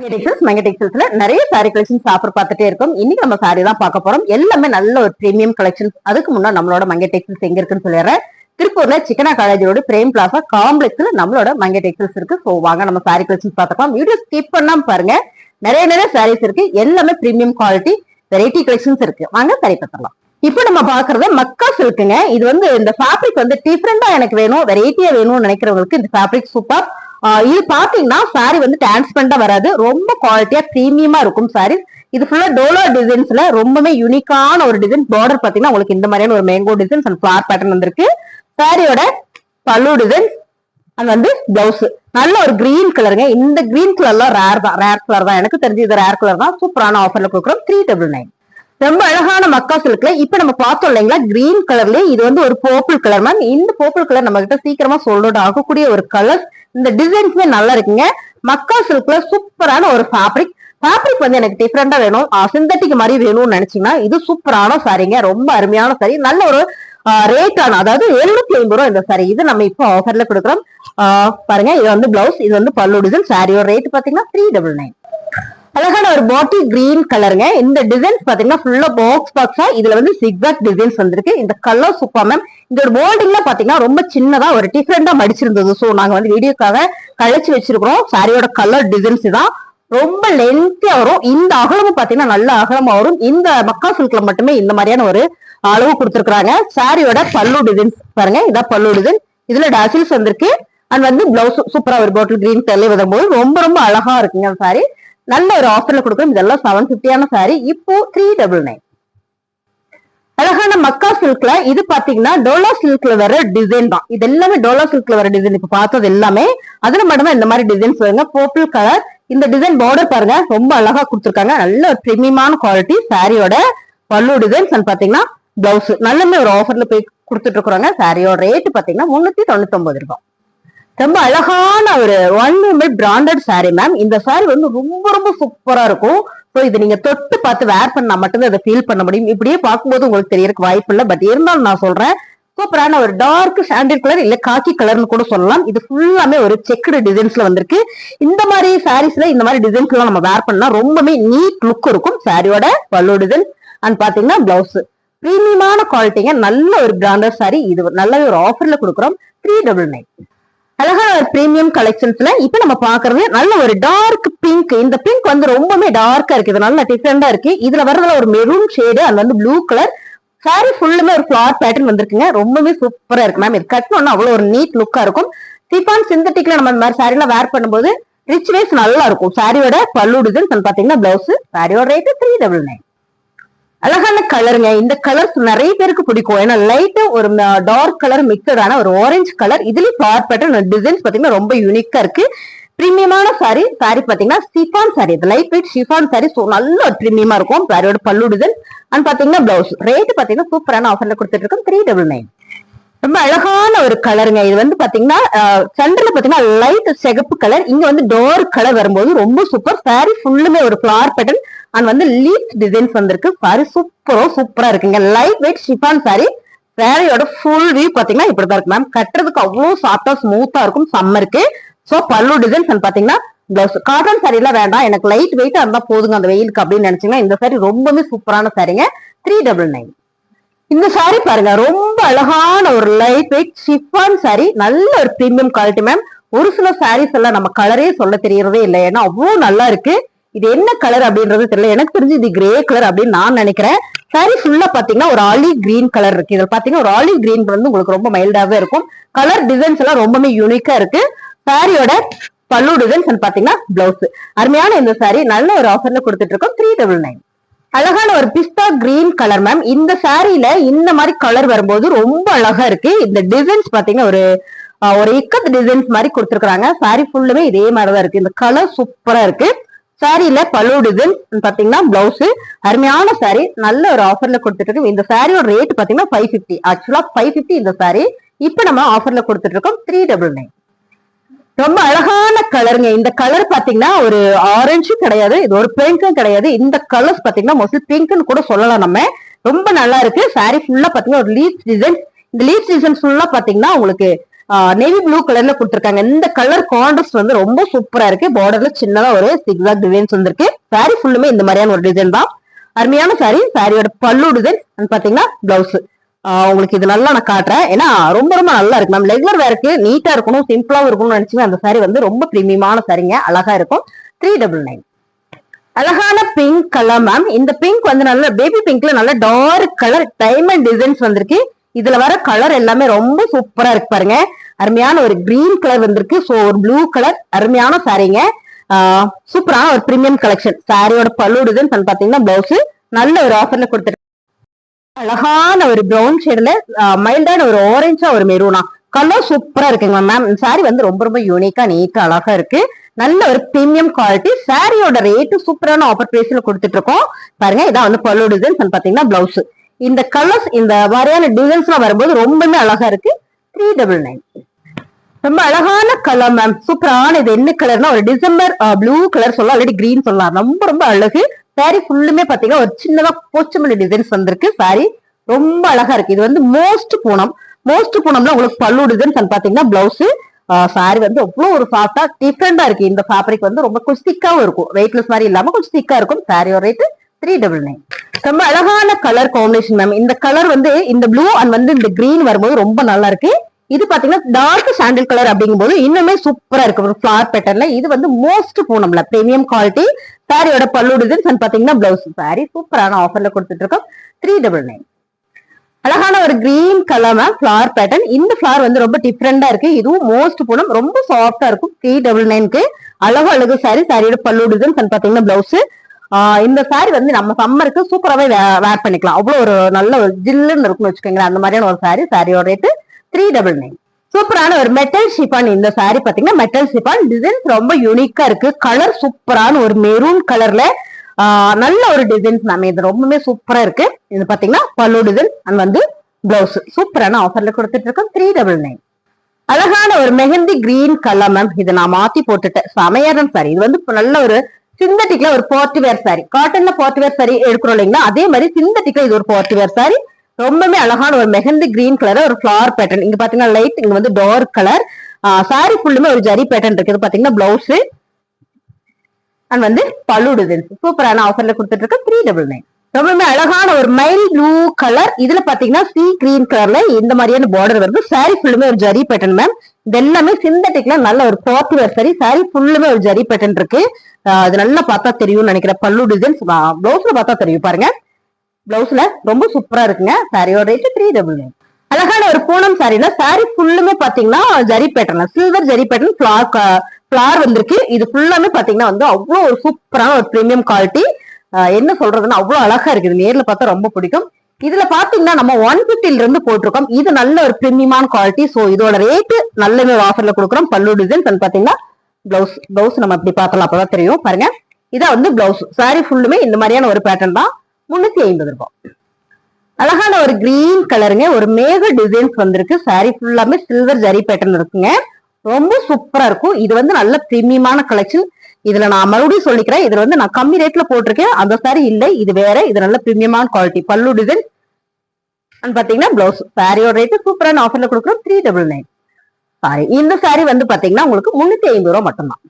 நிறைய sorry collections offer பார்த்துட்டே இருக்கும். இன்னைக்கு நம்ம சாரி தான் பார்க்க போறோம். எல்லாமே நல்ல ஒரு பிரீமியம் கலெக்ஷன்ஸ். அதுக்கு முன்னாடி நம்மளோட மங்கை டெக்ஸ்டைல்ஸ் எங்க இருக்குன்னு சொல்லிடுறேன். திருப்பூர்ல சிக்கனா காலேஜ் ரோடு பிரேம் பிளாசா காம்ப்ளெக்ஸ்ல நம்மளோட மங்கை டெக்ஸ்டைல்ஸ் இருக்கு. சோ வாங்க நம்ம சாரி கலெக்ஷன்ஸ் பார்த்துக்கலாம். வீடியோ ஸ்கிப் பண்ணாம பாருங்க. நிறைய சாரீஸ் இருக்கு. எல்லாமே பிரீமியம் குவாலிட்டி வெரைட்டி கலெக்ஷன்ஸ் இருக்கு. வாங்க சாரி பார்த்துக்கலாம். இப்போ நம்ம பாக்குறது மக்கா சில்க்குங்க. இது வந்து இந்த ஃபேப்ரிக் வந்து டிஃபரெண்டா எனக்கு வேணும், வெரைட்டியா வேணும்னு நினைக்கிறவங்களுக்கு இந்த ஃபேப்ரிக் சூப்பர். இது பாத்தீங்கன்னா சாரி வந்து டிரான்ஸ்பரண்டா வராது, ரொம்ப குவாலிட்டியா பிரீமியமா இருக்கும் சாரி. இது ஃபுல்லா டோலா டிசைன்ஸ்ல ரொம்பவே யூனிக்கான ஒரு டிசைன். பார்டர் பாத்தீங்கன்னா உங்களுக்கு இந்த மாதிரியான ஒரு mango designs and flower pattern வந்திருக்கு. சாரியோட பல்லு டிசைன் அண்ட் வந்து பிளவுஸ் நல்ல ஒரு கிரீன் கலருங்க. இந்த கிரீன் கலர்லாம் ரேர் கலர் தான், எனக்கு தெரிஞ்சு இது ரேர் கலர் தான். சூப்பரான ஆஃபர்ல கொடுக்குறோம். 399. ரொம்ப அழகான மக்கா சில்க்ல இப்ப நம்ம பார்த்தோம் இல்லைங்களா, கிரீன் கலர்ல இது வந்து ஒரு பர்பிள் கலர். மேம் இந்த பர்பிள் கலர் நம்ம கிட்ட சீக்கிரமா சோல்ட் அவுட் ஆகக்கூடிய ஒரு கலர். இந்த டிசைன்ஸ்மே நல்லா இருக்குங்க. மக்கா சில்க்ல சூப்பரான ஒரு ஃபேப்ரிக் வந்து எனக்கு டிஃபரெண்டா வேணும், சிந்தட்டிக் மாதிரி வேணும்னு நினைச்சீங்கன்னா இது சூப்பரான சாரிங்க. ரொம்ப அருமையான சாரி, நல்ல ஒரு ரேட்டான, அதாவது 750 ரூபாய் இந்த சாரி. இது நம்ம இப்போ ஆஃபர்ல கொடுக்குறோம். பாருங்க, இது வந்து பிளவுஸ், இது வந்து பல்லு டிசைன். சாரியோட ரேட் பாத்தீங்கன்னா 399. அழகான ஒரு பாட்டில் கிரீன் கலருங்க. இந்த டிசைன்ஸ் பாத்தீங்கன்னா ஃபுல்லா பாக்ஸா இதுல வந்து சிக்ஸாக் டிசைன்ஸ் வந்திருக்கு. இந்த கலர் சூப்பர் மேம். இதோட மோல்டிங்ல பாத்தீங்கன்னா ரொம்ப சின்னதா ஒரு டிஃபரெண்டா மடிச்சிருந்தது. சோ நாங்க வந்து வீடியோக்காக கழிச்சு வச்சிருக்கிறோம். சாரியோட கலர் டிசைன்ஸ் தான் ரொம்ப லென்த்தியா வரும். இந்த அகலமும் பாத்தீங்கன்னா நல்ல அகலமா வரும். இந்த மக்கா சில்க்ல மட்டுமே இந்த மாதிரியான ஒரு அளவு கொடுத்துருக்காங்க. சாரியோட பல்லு டிசைன்ஸ் பாருங்க, இதான் பல்லு டிசைன். இதுல டாசில்ஸ் வந்திருக்கு அண்ட் வந்து பிளவுஸ் சூப்பரா ஒரு பாட்டில் கிரீன் கலர்ல வரும்போது ரொம்ப அழகா இருக்குங்க சாரி. நல்ல ஒரு ஆஃபர்ல கொடுக்குறோம். இதெல்லாம் 750 சாரி. இப்போ 399. அழகான மக்கா சில்க்ல இது பாத்தீங்கன்னா டோலா சில்க்ல வர டிசைன் தான். இது எல்லாமே டோலா சில்க்ல வர டிசைன். இப்ப பார்த்தது எல்லாமே அதுல மட்டும்தான் இந்த மாதிரி டிசைன்ஸ் வருங்க. பர்பிள் கலர் இந்த டிசைன் பார்டர் பாருங்க, ரொம்ப அழகா கொடுத்துருக்காங்க. நல்ல ஒரு பிரீமியமான குவாலிட்டி. சாரியோட பல்லு டிசைன்ஸ் அண்ட் பாத்தீங்கன்னா பிளவுஸ் நல்லமே ஒரு ஆஃபர்ல போய் கொடுத்துட்டு இருக்கிறாங்க. சாரியோட ரேட் பாத்தீங்கன்னா 399 ரூபாய். ரொம்ப அழகான ஒரு பிராண்டட் சாரி மேம். இந்த சாரி வந்து ரொம்ப சூப்பரா இருக்கும். ஸோ இது நீங்க தொட்டு பார்த்து வேர் பண்ணா மட்டும்தான் இதை ஃபீல் பண்ண முடியும். இப்படியே பார்க்கும்போது உங்களுக்கு தெரியறதுக்கு வாய்ப்பு இல்லை. பட் இருந்தாலும் நான் சொல்றேன், சூப்பரான ஒரு டார்க் சாண்டில் கலர் இல்ல காக்கி கலர்னு கூட சொல்லலாம். இது ஃபுல்லாமே ஒரு செக்குடு டிசைன்ஸ்ல வந்திருக்கு. இந்த மாதிரி சாரீஸ்ல இந்த மாதிரி டிசைன்ஸ் எல்லாம் நம்ம வேர் பண்ணா ரொம்பவே நீட் லுக் இருக்கும். சாரியோட பல்லு டிசைன் அண்ட் பாத்தீங்கன்னா பிளவுஸ் பிரீமியமான குவாலிட்டிங்க. நல்ல ஒரு பிராண்டட் சாரி. இது நல்ல ஒரு ஆஃபர்ல கொடுக்குறோம். 399. அழகான ஒரு பிரீமியம் கலெக்ஷன்ஸ்ல இப்ப நம்ம பாக்குறது நல்ல ஒரு டார்க் பிங்க். இந்த பிங்க் வந்து ரொம்பவே டார்க்கா இருக்கு. இது நல்ல டிஃபரெண்டா இருக்கு. இதுல வர்றதுல ஒரு மெரூன் ஷேடு அது வந்து ப்ளூ கலர். சாரி ஃபுல்லுமே ஒரு ஃபிளார் பேட்டர்ன் வந்திருக்குங்க. ரொம்பவே சூப்பரா இருக்கு மேம். இது கட்டணும்னா அவ்வளவு ஒரு நீட் லுக்கா இருக்கும். சிஃபான் சிந்தட்டிக்ல நம்ம இந்த மாதிரி சாரி எல்லாம் வேர் பண்ணும்போது ரிச் வைஸ் நல்லா இருக்கும். சாரியோட பல்லு டிசைன் பாத்தீங்கன்னா பிளவுஸ். சாரியோட ரேட் 399. அழகான கலருங்க. இந்த கலர்ஸ் நிறைய பேருக்கு பிடிக்கும். ஏன்னா லைட் ஒரு டார்க் கலர் மிக்சடான ஒரு ஆரஞ்சு கலர். இதுலயும் ஃபிளார் பேட்டர்ன் டிசைன்ஸ் பாத்தீங்கன்னா ரொம்ப யூனிக்கா இருக்கு. பிரீமியமான சாரி. சாரி பாத்தீங்கன்னா chiffon sorry, light weight chiffon sorry. So நல்ல ஒரு பிரீமியமா இருக்கும். சாரியோட பல்லு டிசைன் அண்ட் பாத்தீங்கன்னா பிளவுஸ். ரேட் பாத்தீங்கன்னா சூப்பரான ஆஃபர்ல கொடுத்துட்டு இருக்கோம். 399. ரொம்ப அழகான ஒரு கலருங்க. இது வந்து பாத்தீங்கன்னா சென்டர்ல பாத்தீங்கன்னா லைட் சிகப்பு கலர், இங்க வந்து டார்க் கலர் வரும்போது ரொம்ப சூப்பர். சாரி ஃபுல்லுமே ஒரு ஃபிளார் பேட்டர்ன் அண்ட் வந்து லீஃப் டிசைன்ஸ் வந்திருக்கு. சாரி சூப்பரா இருக்குங்க. Light weight chiffon sorry. சாரியோட ஃபுல் வியூ பாத்தீங்கன்னா இப்படிதான் இருக்கு மேம். கட்டுறதுக்கு அவ்வளவு சாஃப்டா ஸ்மூத்தா இருக்கும். சம்மருக்கு. சோ பல்லு டிசைன்ஸ் அண்ட் பாத்தீங்கன்னா பிளவுஸ். காட்டன் சாரி எல்லாம் வேண்டாம், எனக்கு லைட் வெயிட்டா இருந்தா போதுங்க அந்த வெயிலுக்கு அப்படின்னு நினைச்சீங்கன்னா இந்த சாரி ரொம்பவே சூப்பரான சாரிங்க. 399. இந்த சாரி பாருங்க, ரொம்ப அழகான ஒரு லைட் வெயிட் ஷிஃபான் சாரி. நல்ல ஒரு பிரீமியம் குவாலிட்டி மேம். ஒரு சில சாரீஸ் எல்லாம் நம்ம கலரே சொல்ல தெரியறதே இல்லை, ஏன்னா அவ்வளவு நல்லா இருக்கு. இது என்ன கலர் அப்படின்றது தெரியல. எனக்கு தெரிஞ்சு இது கிரே கலர் அப்படின்னு நான் நினைக்கிறேன். சாரி ஃபுல்லா பாத்தீங்கன்னா ஒரு ஆலிவ் கிரீன் கலர் இருக்கு. இதுல பாத்தீங்கன்னா ஒரு ஆலிவ் கிரீன் வந்து உங்களுக்கு ரொம்ப மைல்டாவே இருக்கும். கலர் டிசைன்ஸ் எல்லாம் ரொம்பவே யூனிக்கா இருக்கு. சாரியோட பல்லு டிசைன்ஸ் பாத்தீங்கன்னா பிளவுஸ். அருமையான இந்த சாரி நல்ல ஒரு ஆஃபர்ல கொடுத்துட்டு இருக்கோம். 399. அழகான ஒரு பிஸ்தா கிரீன் கலர் மேம். இந்த சாரியில இந்த மாதிரி கலர் வரும்போது ரொம்ப அழகா இருக்கு. இந்த டிசைன்ஸ் பாத்தீங்கன்னா ஒரு இக்கத் டிசைன்ஸ் மாதிரி கொடுத்துருக்காங்க. சாரி ஃபுல்லுமே இதே மாதிரிதான் இருக்கு. இந்த கலர் சூப்பரா இருக்கு. சாரியில பல்லு டிசைன் பாத்தீங்கன்னா பிளவுஸ். அருமையான சாரி நல்ல ஒரு ஆஃபர்ல கொடுத்துட்டு இருக்கோம். இந்த சாரியோட ரேட் பாத்தீங்கன்னா 550. ஆக்சுவலா 550 இந்த சாரி. இப்ப நம்ம ஆஃபர்ல கொடுத்துட்டு இருக்கோம். 399. ரொம்ப அழகான கலருங்க. இந்த கலர் பாத்தீங்கன்னா ஒரு ஆரஞ்சும் கிடையாது, இது ஒரு பிங்க்கும் கிடையாது. இந்த கலர்ஸ் பாத்தீங்கன்னா மோஸ்ட்லி பிங்க்னு கூட சொல்லலாம் நம்ம. ரொம்ப நல்லா இருக்கு. சாரி ஃபுல்லா பாத்தீங்கன்னா ஒரு லீஃப் டிசைன். இந்த லீஃப் டிசைன் ஃபுல்லா பாத்தீங்கன்னா உங்களுக்கு நேவி ப்ளூ கலர்ல கொடுத்துருக்காங்க. இந்த கலர் கான்ட்ராஸ்ட் வந்து ரொம்ப சூப்பரா இருக்கு. பார்டர்ல சின்னதா ஒரு சிக்ஸாக் டிசைன்ஸ் வந்திருக்கு. சாரி ஃபுல்லுமே இந்த மாதிரியான ஒரு டிசைன் தான். அருமையான சாரி. சாரியோட பல்லு டிசைன் பாத்தீங்கன்னா பிளவுஸ். உங்களுக்கு இது நல்லா நான் காட்டுறேன். ஏன்னா ரொம்ப ரொம்ப நல்லா இருக்கு மேம். ரெகுலர் வேருக்கு நீட்டா இருக்கணும், சிம்பிளாவும் இருக்கணும்னு நினைச்சுங்க அந்த சாரி வந்து ரொம்ப பிரீமியமான சாரிங்க. அழகா இருக்கும். 399. அழகான பிங்க் கலர் மேம். இந்த பிங்க் வந்து நல்ல பேபி பிங்க்ல நல்ல டார்க் கலர் டைமண்ட் டிசைன்ஸ் வந்திருக்கு. இதுல வர கலர் எல்லாமே ரொம்ப சூப்பரா இருக்கு பாருங்க. அருமையான ஒரு கிரீன் கலர் வந்திருக்கு. சோ ஒரு ப்ளூ கலர் அருமையான சாரிங்க. சூப்பரான ஒரு பிரீமியம் கலெக்ஷன். சாரியோட பல்லு டிசைன் பாத்தீங்கன்னா பிளவுஸ் நல்ல ஒரு ஆஃபர்ல கொடுத்துருக்கு. அழகான ஒரு பிரவுன் ஷேட்ல மைல்டான ஒரு ஆரஞ்சா ஒரு மெரூனா கலர் சூப்பரா இருக்குங்க மேம். சாரி வந்து ரொம்ப ரொம்ப யூனிக்கா நீட்டா அழகா இருக்கு. நல்ல ஒரு பிரீமியம் குவாலிட்டி. சாரியோட ரேட்டு சூப்பரான ஆஃபர் பிரைஸ்ல கொடுத்துட்டு இருக்கோம் பாருங்க. இதான் வந்து பல்லு டிசைன் பாத்தீங்கன்னா பிளவுஸ். இந்த கலர்ஸ் இந்த மாதிரியான டிசைன்ஸ் எல்லாம் வரும்போது ரொம்பவே அழகா இருக்கு. 399. ரொம்ப அழகான கலர் மேம். சூப்பரான இது என்ன கலர்னா ஒரு டிசம்பர் ப்ளூ கலர் சொல்லலாம், ஆல்ரெடி கிரீன் சொல்லலாம். ரொம்ப ரொம்ப அழகு. சாரி ஃபுல்லுமே பாத்தீங்கன்னா ஒரு சின்னதா போச்சமல்லி டிசைன்ஸ் வந்திருக்கு. சாரி ரொம்ப அழகா இருக்கு. இது வந்து மோஸ்ட் பூனம்ல உங்களுக்கு பல்லு டிசைன் பாத்தீங்கன்னா பிளவுஸ். சாரி வந்து அவ்வளவு ஒரு சாஃப்டா டிஃப்ரெண்டா இருக்கு. இந்த ஃபேப்ரிக் வந்து ரொம்ப கொஞ்சம் திக்காவும் இருக்கும். வெயிட்லெஸ் மாதிரி இல்லாம கொஞ்சம் திக்கா இருக்கும். சாரியோட ரேட் 399. ரொம்ப அழகான கலர் காம்பினேஷன் மேம். இந்த கலர் வந்து இந்த ப்ளூ அண்ட் வந்து இந்த கிரீன் வரும்போது ரொம்ப நல்லா இருக்கு. இது பாத்தீங்கன்னா டார்க் சாண்டில் கலர் அப்படிங்கும்போது இன்னுமே சூப்பரா இருக்கு. ஒரு ஃபிளார் பேட்டர்ன்ல இது வந்து மோஸ்ட் பூனம்ல பிரீமியம் குவாலிட்டி. சாரியோட பல்லு டிசைன் பாத்தீங்கன்னா பிளவுஸ். சாரி சூப்பரான ஆஃபர்ல கொடுத்துட்டு இருக்கோம். 399. அழகான ஒரு green colour ma'am. Flower pattern. இந்த ஃபிளார் வந்து ரொம்ப டிஃப்ரெண்டா இருக்கு. இதுவும் மோஸ்ட் பூனம் ரொம்ப சாஃப்டா இருக்கும். 399க்கு அழகு சாரி. சாரியோட பல்லு டிசைன் பாத்தீங்கன்னா பிளவுஸ். இந்த சாரி வந்து நம்ம சம்மருக்கு சூப்பராகவே வேர் பண்ணிக்கலாம். அவ்வளவு ஒரு நல்ல ஒரு ஜில்லுன்னு இருக்குன்னு வச்சுக்கோங்களேன். அந்த மாதிரியான ஒரு சாரி. சாரியோட ரேட்டு 399. சூப்பரான ஒரு மெட்டல் ஷிபான். இந்த சாரி பாத்தீங்கன்னா மெட்டல் ஷிபான் டிசைன்ஸ் ரொம்ப யூனிக்கா இருக்கு. கலர் சூப்பரான ஒரு மெரூன் கலர்ல நல்ல ஒரு டிசைன்ஸ் மேம். இது ரொம்பவே சூப்பரா இருக்கு. இது பாத்தீங்கன்னா பல்லு டிசைன் அண்ட் வந்து பிளவுஸ் சூப்பரான ஆஃபர்ல கொடுத்துட்டு இருக்கோம். 399. அழகான ஒரு மெஹந்தி கிரீன் கலர் மேம். இதை நான் மாத்தி போட்டுட்டேன். சமையரன் சாரி. இது வந்து நல்ல ஒரு சிந்தட்டிக்ல ஒரு பார்ட்டி வேர் சாரி. காட்டன்ல பார்ட்டி வேர் சாரி எடுக்கிறோம் இல்லைங்களா, அதே மாதிரி சிந்தட்டிக்ல இது ஒரு பார்ட்டி வேர் சாரி. ரொம்பவே அழகான ஒரு மெஹந்தி கிரீன் கலர் ஒரு ஃபிளார் பேட்டர்ன். இங்க பாத்தீங்கன்னா லைட், இங்க வந்து டார்க் கலர். சாரி ஃபுல்லுமே ஒரு ஜரி பேட்டர்ன் இருக்கு. இது பாத்தீங்கன்னா பிளவுஸ் அண்ட் வந்து பல்லு டிசைன்ஸ் சூப்பரான ஆஃபர்ல கொடுத்துட்டு இருக்க 399. ரொம்பவே அழகான ஒரு மைல் ப்ளூ கலர். இதுல பாத்தீங்கன்னா சி கிரீன் கலர்ல இந்த மாதிரியான பார்டர் வருது. சாரி ஃபுல்லுமே ஒரு ஜரி பேட்டர்ன் மேம். இது எல்லாமே சிந்தட்டிக்ல நல்ல ஒரு பார்ட்டி வேர் சாரி. சாரி ஃபுல்லுமே ஒரு ஜரி பேட்டர்ன் இருக்கு. இது நல்லா பார்த்தா தெரியும்னு நினைக்கிறேன். பல்லு டிசைன்ஸ் பிளவுஸ்ல பார்த்தா தெரியும் பாருங்க. பிளவுஸ்ல ரொம்ப சூப்பரா இருக்குங்க. சாரியோட ரேட் 399. அழகான ஒரு பூனம் சாரினா சாரி ஃபுல்லுமே பாத்தீங்கன்னா zari pattern, silver zari pattern flower வந்திருக்கு. இது ஃபுல்லாமே பாத்தீங்கன்னா வந்து அவ்வளவு ஒரு சூப்பரான ஒரு பிரீமியம் குவாலிட்டி. என்ன சொல்றதுன்னா அவ்வளவு அழகா இருக்குது. நேர்ல பார்த்தா ரொம்ப பிடிக்கும். இதுல பாத்தீங்கன்னா நம்ம 150 இருந்து போட்டிருக்கோம். இது நல்ல ஒரு பிரீமியமான குவாலிட்டி. சோ இதோட ரேட் நல்ல ஒரு ஆஃபர்ல கொடுக்குறோம். பல்லு டிசைன் பாத்தீங்கன்னா பிளவுஸ் நம்ம இப்படி பார்த்தலாம், அப்பதான் தெரியும் பாருங்க. இதான் வந்து பிளவுஸ். சாரி ஃபுல்லுமே இந்த மாதிரியான ஒரு பேட்டர்ன் தான். 350 ரூபாய். அழகான ஒரு கிரீன் கலருங்க. ஒரு மேக டிசைன்ஸ் வந்திருக்கு. சாரி ஃபுல்லாமே சில்வர் ஜரி பேட்டர்ன் இருக்குங்க. ரொம்ப சூப்பரா இருக்கும். இது வந்து நல்ல பிரீமியமான கலெக்ஷன். இதுல நான் மறுபடியும் சொல்லிக்கிறேன், இதுல வந்து நான் கம்மி ரேட்ல போட்டிருக்கேன். அந்த சாரி இல்லை, இது வேற. இது நல்ல பிரீமியமான குவாலிட்டி. பல்லு டிசைன் பாத்தீங்கன்னா பிளவுஸ். சாரியோட ரேட் சூப்பரான ஆஃபர்ல கொடுக்குறோம். 399. சாரி இந்த சாரி வந்து பாத்தீங்கன்னா உங்களுக்கு 350 ரூபாய் மட்டும்தான்.